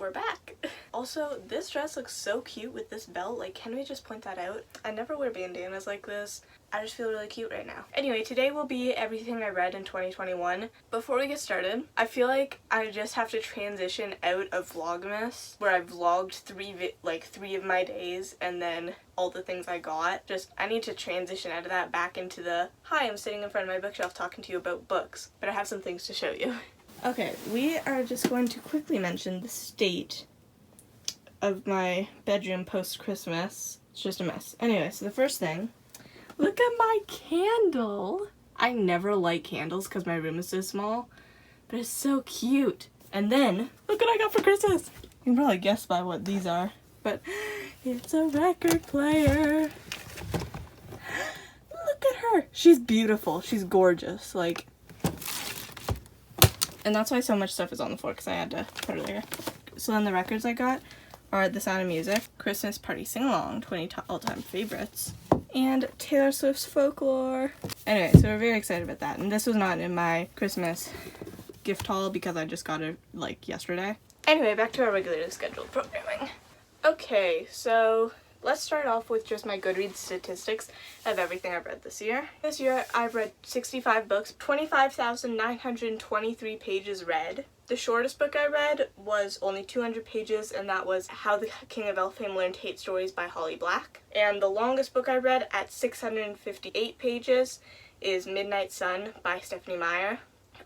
we're back. Also, this dress looks so cute with this belt. Like, can we just point that out? I never wear bandanas like this. I just feel really cute right now. Anyway, today will be everything I read in 2021. Before we get started, I feel like I just have to transition out of Vlogmas, where I vlogged three of my days and then all the things I got. I need to transition out of that back into the, hi, I'm sitting in front of my bookshelf talking to you about books, but I have some things to show you. Okay, we are just going to quickly mention the state of my bedroom post-Christmas. It's just a mess. Anyway, so the first thing, look at my candle! I never light candles because my room is so small, but it's so cute. And then, look what I got for Christmas! You can probably guess by what these are, but it's a record player. Look at her! She's beautiful. She's gorgeous. Like, and that's why so much stuff is on the floor, because I had to put her there. So then the records I got are The Sound of Music, Christmas Party Sing-Along, 20 all-time favorites, and Taylor Swift's Folklore. Anyway, so we're very excited about that. And this was not in my Christmas gift haul because I just got it, like, yesterday. Anyway, back to our regularly scheduled programming. Okay, so let's start off with just my Goodreads statistics of everything I've read this year. This year, I've read 65 books, 25,923 pages read. The shortest book I read was only 200 pages, and that was How the King of Elfhame Learned Hate Stories by Holly Black. And the longest book I read at 658 pages is Midnight Sun by Stephanie Meyer.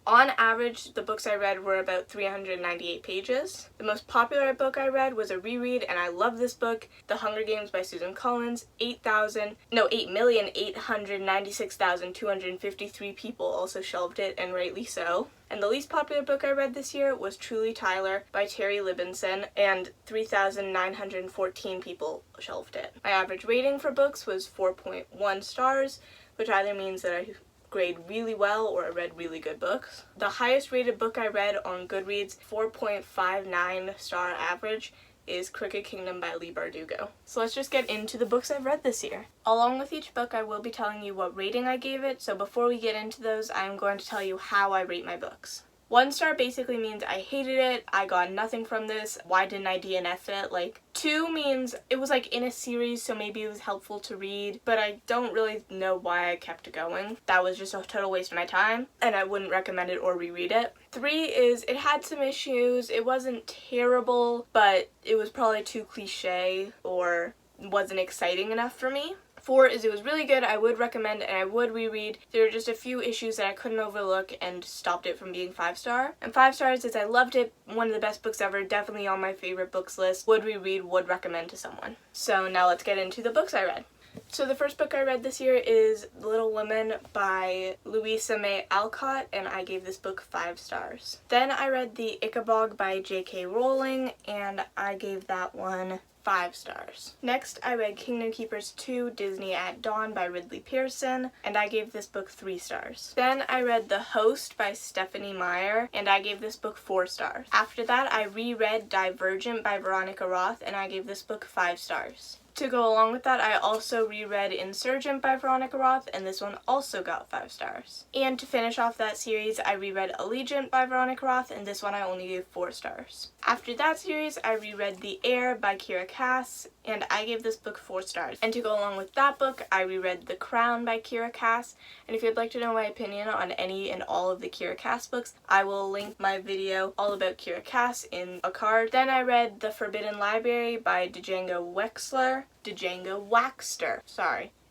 On average, the books I read were about 398 pages. The most popular book I read was a reread, and I love this book, The Hunger Games by Susan Collins. 8,896,253 people also shelved it, and rightly so. And the least popular book I read this year was Truly Tyler by Terry Libinson, and 3,914 people shelved it. My average rating for books was 4.1 stars, which either means that I grade really well or I read really good books. The highest rated book I read on Goodreads, 4.59 star average, is Crooked Kingdom by Leigh Bardugo. So let's just get into the books I've read this year. Along with each book, I will be telling you what rating I gave it, so before we get into those, I'm going to tell you how I rate my books. 1 star basically means I hated it, I got nothing from this, why didn't I DNF it? Like, 2 means it was like in a series, so maybe it was helpful to read, but I don't really know why I kept it going. That was just a total waste of my time, and I wouldn't recommend it or reread it. 3 is it had some issues, it wasn't terrible, but it was probably too cliche or wasn't exciting enough for me. 4 is it was really good, I would recommend and I would reread. There were just a few issues that I couldn't overlook and stopped it from being 5 star. And 5 stars is I loved it, one of the best books ever, definitely on my favorite books list, would reread, would recommend to someone. So now let's get into the books I read. So the first book I read this year is Little Women by Louisa May Alcott, and I gave this book 5 stars. Then I read The Ichabod by J.K. Rowling, and I gave that one 5 stars. Next, I read Kingdom Keepers 2 Disney at Dawn by Ridley Pearson, and I gave this book 3 stars. Then I read The Host by Stephanie Meyer, and I gave this book 4 stars. After that, I reread Divergent by Veronica Roth, and I gave this book 5 stars. To go along with that, I also reread Insurgent by Veronica Roth, and this one also got 5 stars. And to finish off that series, I reread Allegiant by Veronica Roth, and this one I only gave 4 stars. After that series, I reread The Heir by Kira Cass, and I gave this book 4 stars. And to go along with that book, I reread The Crown by Kira Cass, and if you'd like to know my opinion on any and all of the Kira Cass books, I will link my video all about Kira Cass in a card. Then I read The Forbidden Library by Django Waxter,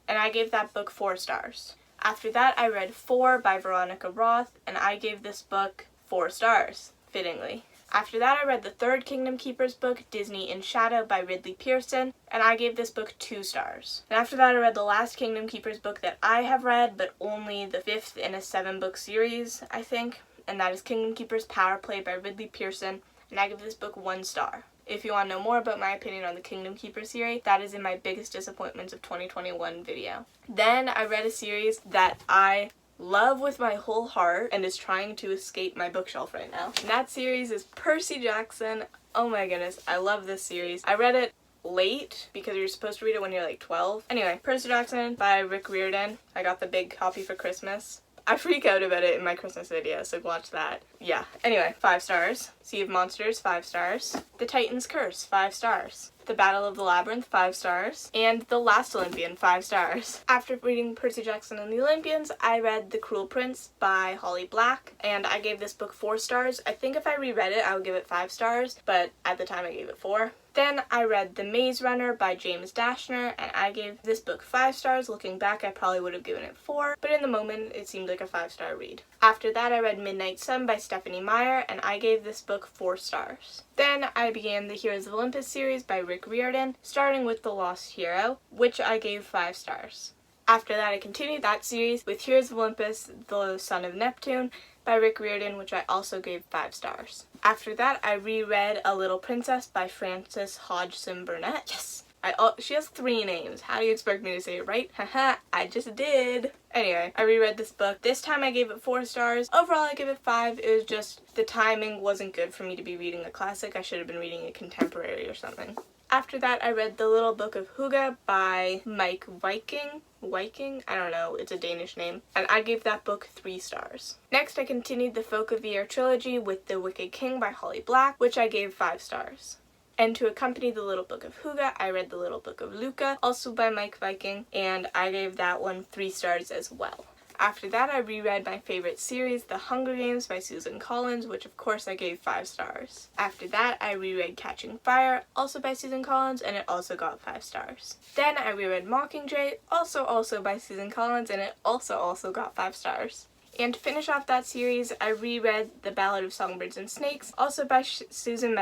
and I gave that book 4 stars. After that, I read 4 by Veronica Roth, and I gave this book 4 stars, fittingly. After that, I read the third Kingdom Keepers book, Disney in Shadow by Ridley Pearson, and I gave this book 2 stars. And after that, I read the last Kingdom Keepers book that I have read, but only the 5th in a 7-book series, I think, and that is Kingdom Keepers Power Play by Ridley Pearson, and I give this book 1 star. If you want to know more about my opinion on the Kingdom Keeper series, that is in my biggest disappointments of 2021 video. Then I read a series that I love with my whole heart and is trying to escape my bookshelf right now. And that series is Percy Jackson. Oh my goodness, I love this series. I read it late because you're supposed to read it when you're like 12. Anyway, Percy Jackson by Riordan. I got the big copy for Christmas. I freak out about it in my Christmas video, so watch that. Yeah. Anyway, 5 stars. Sea of Monsters, 5 stars. The Titan's Curse, 5 stars. The Battle of the Labyrinth, 5 stars. And The Last Olympian, 5 stars. After reading Percy Jackson and the Olympians, I read The Cruel Prince by Holly Black, and I gave this book 4 stars. I think if I reread it, I would give it 5 stars, but at the time I gave it 4. Then I read The Maze Runner by James Dashner, and I gave this book 5 stars. Looking back, I probably would have given it 4, but in the moment, it seemed like a 5-star read. After that, I read Midnight Sun by Stephanie Meyer, and I gave this book 4 stars. Then I began the Heroes of Olympus series by Riordan, starting with The Lost Hero, which I gave 5 stars. After that, I continued that series with Heroes of Olympus, The Son of Neptune by Riordan, which I also gave 5 stars. After that, I reread A Little Princess by Frances Hodgson Burnett. Yes! She has 3 names. How do you expect me to say it right? Haha, I just did. Anyway, I reread this book. This time I gave it 4 stars. Overall, I gave it 5. It was just the timing wasn't good for me to be reading a classic. I should have been reading a contemporary or something. After that, I read The Little Book of Hygge by Mike Viking? I don't know, it's a Danish name. And I gave that book 3 stars. Next, I continued the Folk of the Air trilogy with The Wicked King by Holly Black, which I gave 5 stars. And to accompany The Little Book of Hygge, I read The Little Book of Luca, also by Mike Viking, and I gave that one 3 stars as well. After that, I reread my favorite series, The Hunger Games by Susan Collins, which of course I gave 5 stars. After that, I reread Catching Fire, also by Susan Collins, and it also got 5 stars. Then I reread Mockingjay, also by Susan Collins, and it also got 5 stars. And to finish off that series, I reread The Ballad of Songbirds and Snakes, also by Susan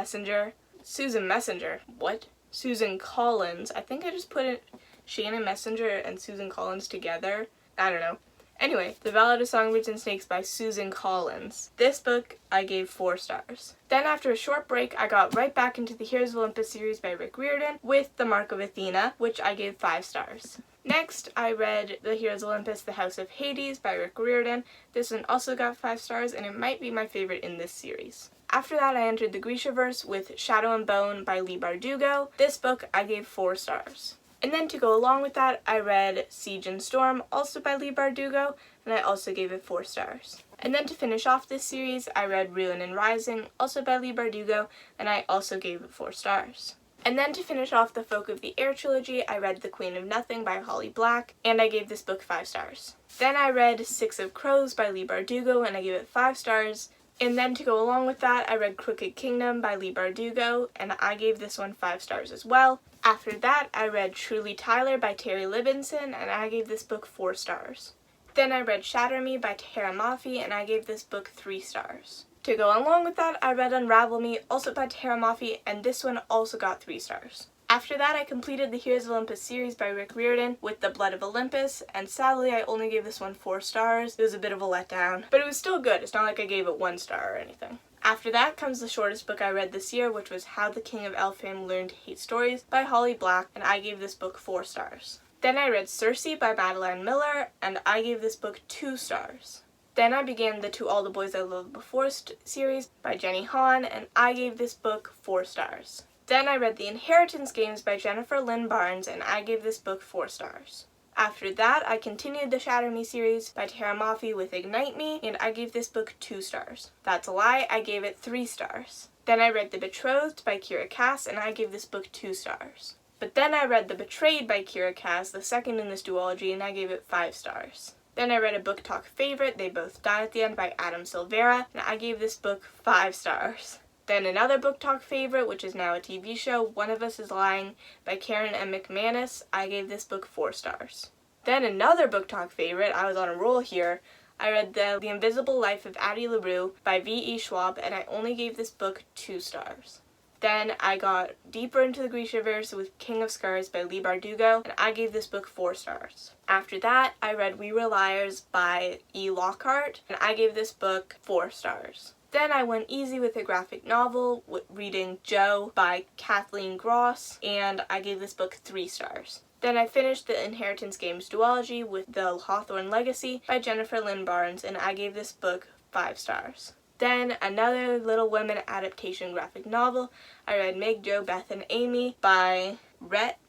Collins. I think I just put it Shannon Messenger and Susan Collins together. I don't know. Anyway, The Ballad of Songbirds and Snakes by Susan Collins. This book I gave 4 stars. Then after a short break, I got right back into the Heroes of Olympus series by Riordan with The Mark of Athena, which I gave 5 stars. Next, I read The Heroes of Olympus, The House of Hades by Riordan. This one also got 5 stars, and it might be my favorite in this series. After that, I entered the Grishaverse with Shadow and Bone by Leigh Bardugo. This book I gave 4 stars. And then to go along with that, I read Siege and Storm, also by Leigh Bardugo, and I also gave it 4 stars. And then to finish off this series, I read Ruin and Rising, also by Leigh Bardugo, and I also gave it 4 stars. And then to finish off the Folk of the Air trilogy, I read The Queen of Nothing by Holly Black, and I gave this book 5 stars. Then I read Six of Crows by Leigh Bardugo, and I gave it 5 stars. And then to go along with that, I read Crooked Kingdom by Leigh Bardugo, and I gave this one 5 stars as well. After that, I read Truly Tyler by Terry Libinson, and I gave this book 4 stars. Then I read Shatter Me by Tahereh Mafi, and I gave this book 3 stars. To go along with that, I read Unravel Me, also by Tahereh Mafi, and this one also got 3 stars. After that, I completed the Heroes of Olympus series by Riordan with The Blood of Olympus, and sadly I only gave this one 4 stars. It was a bit of a letdown, but it was still good. It's not like I gave it 1 star or anything. After that comes the shortest book I read this year, which was How the King of Elfham Learned to Hate Stories by Holly Black, and I gave this book 4 stars. Then I read Circe by Madeline Miller, and I gave this book 2 stars. Then I began the To All the Boys I Loved Before series by Jenny Han, and I gave this book 4 stars. Then I read The Inheritance Games by Jennifer Lynn Barnes, and I gave this book 4 stars. After that, I continued the Shatter Me series by Tahereh Mafi with Ignite Me, and I gave this book 2 stars. That's a lie, I gave it 3 stars. Then I read The Betrothed by Kira Cass, and I gave this book 2 stars. But then I read The Betrayed by Kira Cass, the second in this duology, and I gave it 5 stars. Then I read a Book Talk favorite, They Both Die at the End by Adam Silvera, and I gave this book 5 stars. Then another Book Talk favorite, which is now a TV show, One of Us is Lying by Karen M. McManus. I gave this book 4 stars. Then another Book Talk favorite, I was on a roll here, I read The Invisible Life of Addie Larue by V.E. Schwab, and I only gave this book 2 stars. Then I got deeper into the Grishaverse with King of Scars by Leigh Bardugo, and I gave this book 4 stars. After that, I read We Were Liars by E. Lockhart, and I gave this book 4 stars. Then I went easy with a graphic novel, reading Joe by Kathleen Gross, and I gave this book 3 stars. Then I finished the Inheritance Games duology with The Hawthorne Legacy by Jennifer Lynn Barnes, and I gave this book 5 stars. Then another Little Women adaptation graphic novel. I read Meg, Jo, Beth, and Amy by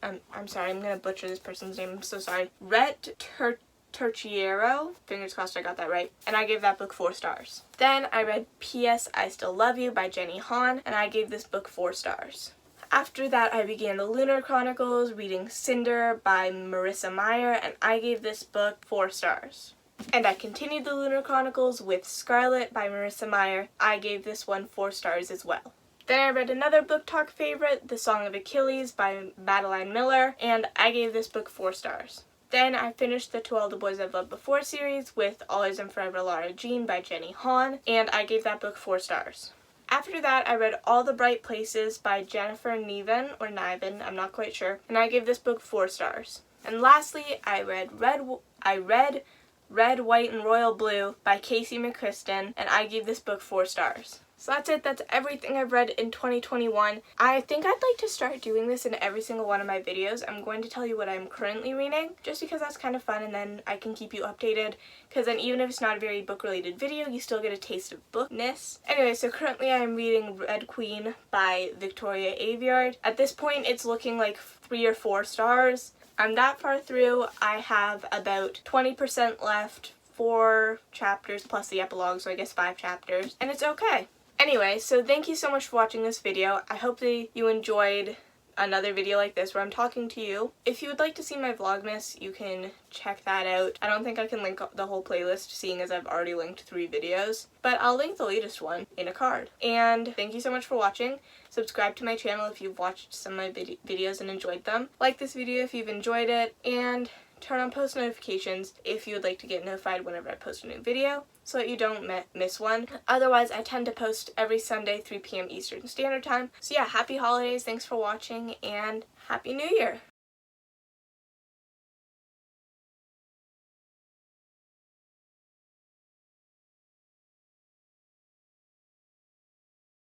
I'm sorry, I'm going to butcher this person's name, I'm so sorry. Rhett Tertiero, fingers crossed I got that right, and I gave that book 4 stars. Then I read P.S. I Still Love You by Jenny Han, and I gave this book 4 stars. After that, I began the Lunar Chronicles, reading Cinder by Marissa Meyer, and I gave this book 4 stars. And I continued the Lunar Chronicles with Scarlet by Marissa Meyer. I gave this one 4 stars as well. Then I read another book talk favorite, The Song of Achilles by Madeline Miller, and I gave this book 4 stars. Then I finished the To All the Boys I've Loved Before series with Always and Forever Lara Jean by Jenny Han, and I gave that book 4 stars. After that, I read All the Bright Places by Jennifer Niven, or Niven, I'm not quite sure, and I gave this book 4 stars. And lastly, I read Red, White, and Royal Blue by Casey McCriston, and I gave this book 4 stars. So that's it. That's everything I've read in 2021. I think I'd like to start doing this in every single one of my videos. I'm going to tell you what I'm currently reading, just because that's kind of fun, and then I can keep you updated, because then even if it's not a very book-related video, you still get a taste of bookness. Anyway, so currently I'm reading Red Queen by Victoria Aveyard. At this point, it's looking like 3 or 4 stars. I'm that far through. I have about 20% left, 4 chapters plus the epilogue, so I guess 5 chapters, and it's okay. Anyway, so thank you so much for watching this video. I hope that you enjoyed another video like this where I'm talking to you. If you would like to see my Vlogmas, you can check that out. I don't think I can link the whole playlist, seeing as I've already linked 3 videos, but I'll link the latest one in a card. And thank you so much for watching. Subscribe to my channel if you've watched some of my videos and enjoyed them. Like this video if you've enjoyed it, and turn on post notifications if you would like to get notified whenever I post a new video, so that you don't miss one. Otherwise, I tend to post every Sunday, 3 p.m. Eastern Standard Time. So yeah, happy holidays, thanks for watching, and Happy New Year!